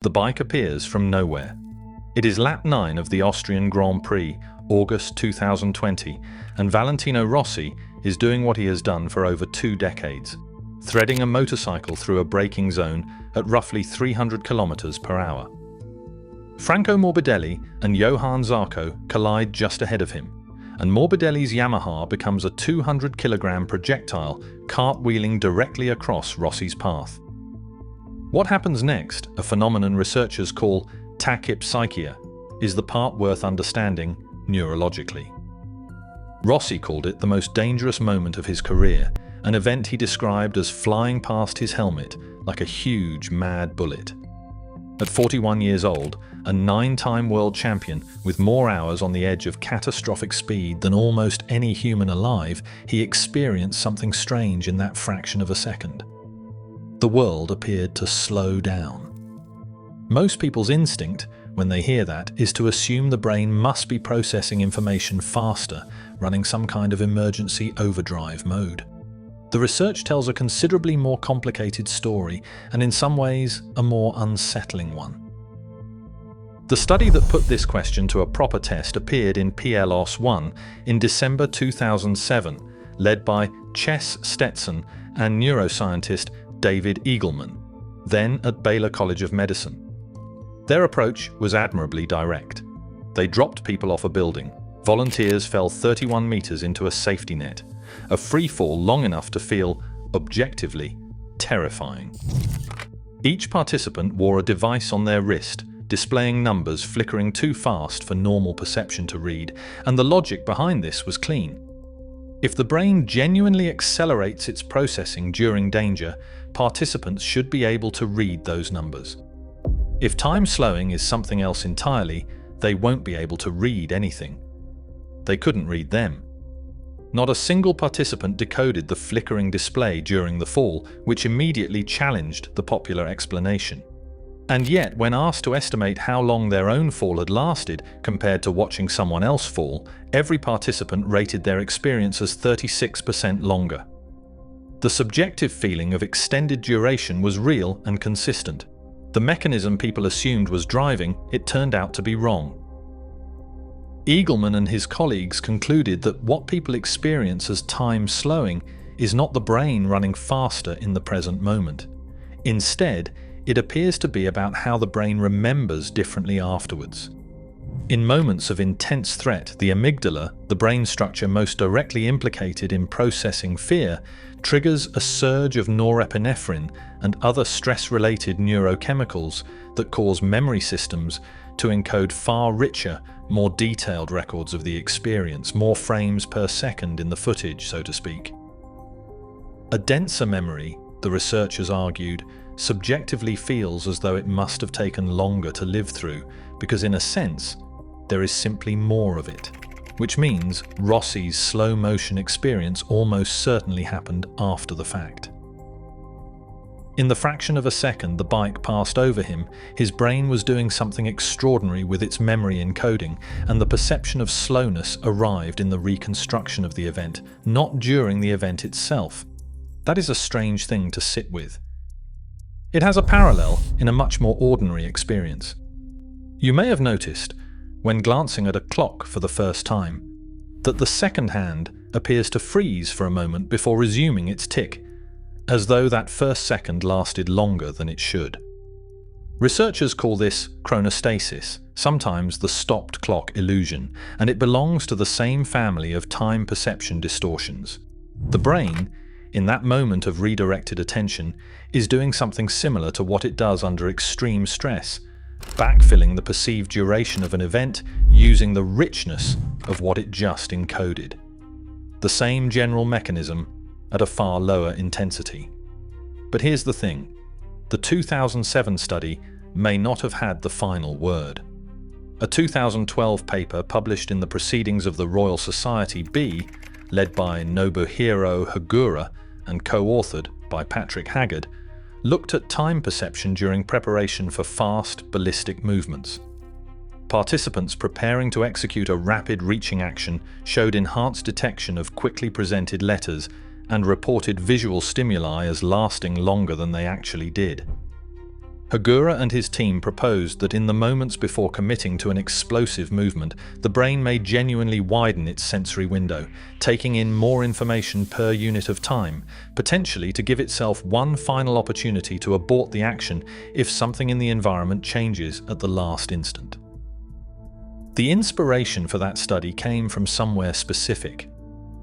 The bike appears from nowhere. It is lap 9 of the Austrian Grand Prix, August 2020, and Valentino Rossi is doing what he has done for over 2 decades, threading a motorcycle through a braking zone at roughly 300 km/h. Franco Morbidelli and Johann Zarco collide just ahead of him, and Morbidelli's Yamaha becomes a 200-kilogram projectile cartwheeling directly across Rossi's path. What happens next, a phenomenon researchers call Tachypsychia, is the part worth understanding neurologically. Rossi called it the most dangerous moment of his career, an event he described as flying past his helmet like a huge, mad bullet. At 41 years old, a 9-time world champion with more hours on the edge of catastrophic speed than almost any human alive, he experienced something strange in that fraction of a second. The world appeared to slow down. Most people's instinct, when they hear that, is to assume the brain must be processing information faster, running some kind of emergency overdrive mode. The research tells a considerably more complicated story, and in some ways, a more unsettling one. The study that put this question to a proper test appeared in PLOS 1 in December 2007, led by Chess Stetson and neuroscientist David Eagleman, then at Baylor College of Medicine. Their approach was admirably direct. They dropped people off a building. Volunteers fell 31 meters into a safety net, a free fall long enough to feel, objectively, terrifying. Each participant wore a device on their wrist, displaying numbers flickering too fast for normal perception to read, and the logic behind this was clean. If the brain genuinely accelerates its processing during danger, participants should be able to read those numbers. If time slowing is something else entirely, they won't be able to read anything. They couldn't read them. Not a single participant decoded the flickering display during the fall, which immediately challenged the popular explanation. And yet, when asked to estimate how long their own fall had lasted compared to watching someone else fall, every participant rated their experience as 36% longer. The subjective feeling of extended duration was real and consistent. The mechanism people assumed was driving, it turned out to be wrong. Eagleman and his colleagues concluded that what people experience as time slowing is not the brain running faster in the present moment. Instead, it appears to be about how the brain remembers differently afterwards. In moments of intense threat, the amygdala, the brain structure most directly implicated in processing fear, triggers a surge of norepinephrine and other stress-related neurochemicals that cause memory systems to encode far richer, more detailed records of the experience, more frames per second in the footage, so to speak. A denser memory, the researchers argued, subjectively feels as though it must have taken longer to live through, because in a sense, there is simply more of it. Which means Rossi's slow-motion experience almost certainly happened after the fact. In the fraction of a second the bike passed over him, his brain was doing something extraordinary with its memory encoding, and the perception of slowness arrived in the reconstruction of the event, not during the event itself. That is a strange thing to sit with. It has a parallel in a much more ordinary experience. You may have noticed, when glancing at a clock for the first time, that the second hand appears to freeze for a moment before resuming its tick, as though that first second lasted longer than it should. Researchers call this chronostasis, sometimes the stopped clock illusion, and it belongs to the same family of time perception distortions. The brain, in that moment of redirected attention, is doing something similar to what it does under extreme stress, backfilling the perceived duration of an event using the richness of what it just encoded. The same general mechanism at a far lower intensity. But here's the thing. The 2007 study may not have had the final word. A 2012 paper published in the Proceedings of the Royal Society B, led by Nobuhiro Hagura and co-authored by Patrick Haggard, looked at time perception during preparation for fast, ballistic movements. Participants preparing to execute a rapid reaching action showed enhanced detection of quickly presented letters and reported visual stimuli as lasting longer than they actually did. Hagura and his team proposed that in the moments before committing to an explosive movement, the brain may genuinely widen its sensory window, taking in more information per unit of time, potentially to give itself one final opportunity to abort the action if something in the environment changes at the last instant. The inspiration for that study came from somewhere specific.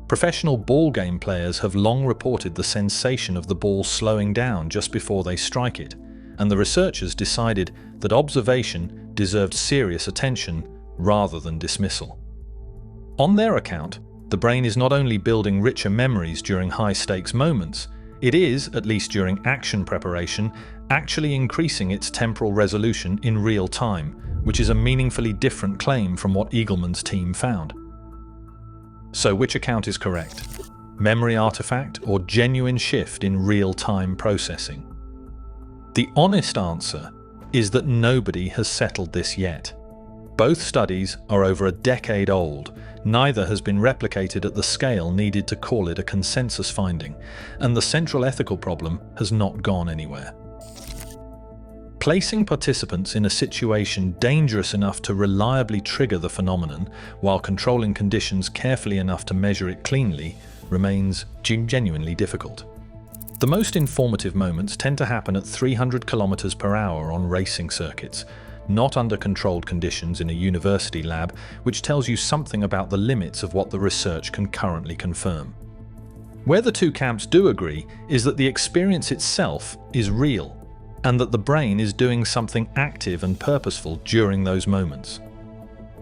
Professional ball game players have long reported the sensation of the ball slowing down just before they strike it, and the researchers decided that observation deserved serious attention rather than dismissal. On their account, the brain is not only building richer memories during high-stakes moments, it is, at least during action preparation, actually increasing its temporal resolution in real time, which is a meaningfully different claim from what Eagleman's team found. So which account is correct? Memory artifact or genuine shift in real-time processing? The honest answer is that nobody has settled this yet. Both studies are over a decade old, neither has been replicated at the scale needed to call it a consensus finding, and the central ethical problem has not gone anywhere. Placing participants in a situation dangerous enough to reliably trigger the phenomenon while controlling conditions carefully enough to measure it cleanly remains genuinely difficult. The most informative moments tend to happen at 300 km per hour on racing circuits, not under controlled conditions in a university lab, which tells you something about the limits of what the research can currently confirm. Where the two camps do agree is that the experience itself is real, and that the brain is doing something active and purposeful during those moments.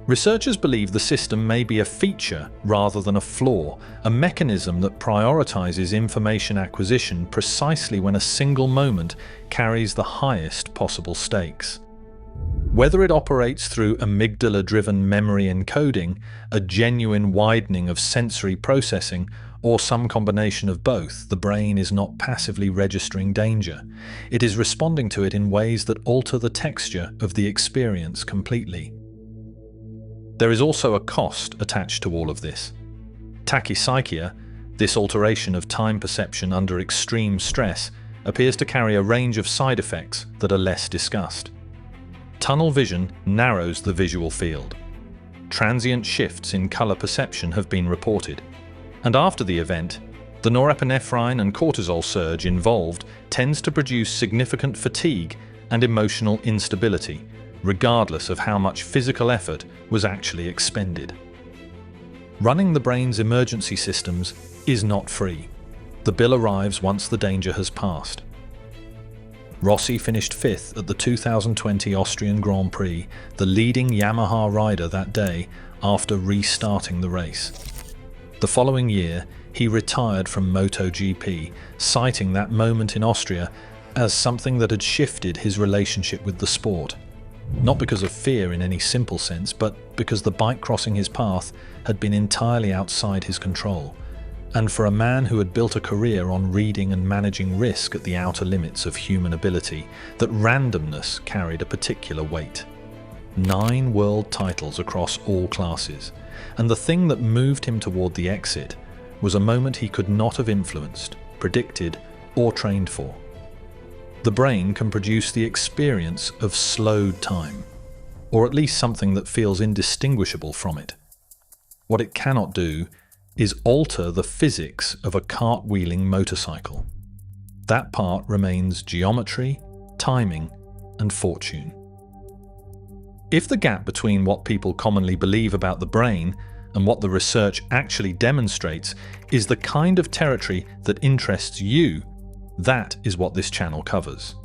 Researchers believe the system may be a feature rather than a flaw, a mechanism that prioritizes information acquisition precisely when a single moment carries the highest possible stakes. Whether it operates through amygdala-driven memory encoding, a genuine widening of sensory processing, or some combination of both, the brain is not passively registering danger. It is responding to it in ways that alter the texture of the experience completely. There is also a cost attached to all of this. Tachypsychia, this alteration of time perception under extreme stress, appears to carry a range of side effects that are less discussed. Tunnel vision narrows the visual field. Transient shifts in color perception have been reported. And after the event, the norepinephrine and cortisol surge involved tends to produce significant fatigue and emotional instability, regardless of how much physical effort was actually expended. Running the brain's emergency systems is not free. The bill arrives once the danger has passed. Rossi finished 5th at the 2020 Austrian Grand Prix, the leading Yamaha rider that day after restarting the race. The following year, he retired from MotoGP, citing that moment in Austria as something that had shifted his relationship with the sport. Not because of fear in any simple sense, but because the bike crossing his path had been entirely outside his control. And for a man who had built a career on reading and managing risk at the outer limits of human ability, that randomness carried a particular weight. 9 world titles across all classes, and the thing that moved him toward the exit was a moment he could not have influenced, predicted, or trained for. The brain can produce the experience of slowed time, or at least something that feels indistinguishable from it. What it cannot do is alter the physics of a cartwheeling motorcycle. That part remains geometry, timing, and fortune. If the gap between what people commonly believe about the brain and what the research actually demonstrates is the kind of territory that interests you, that is what this channel covers.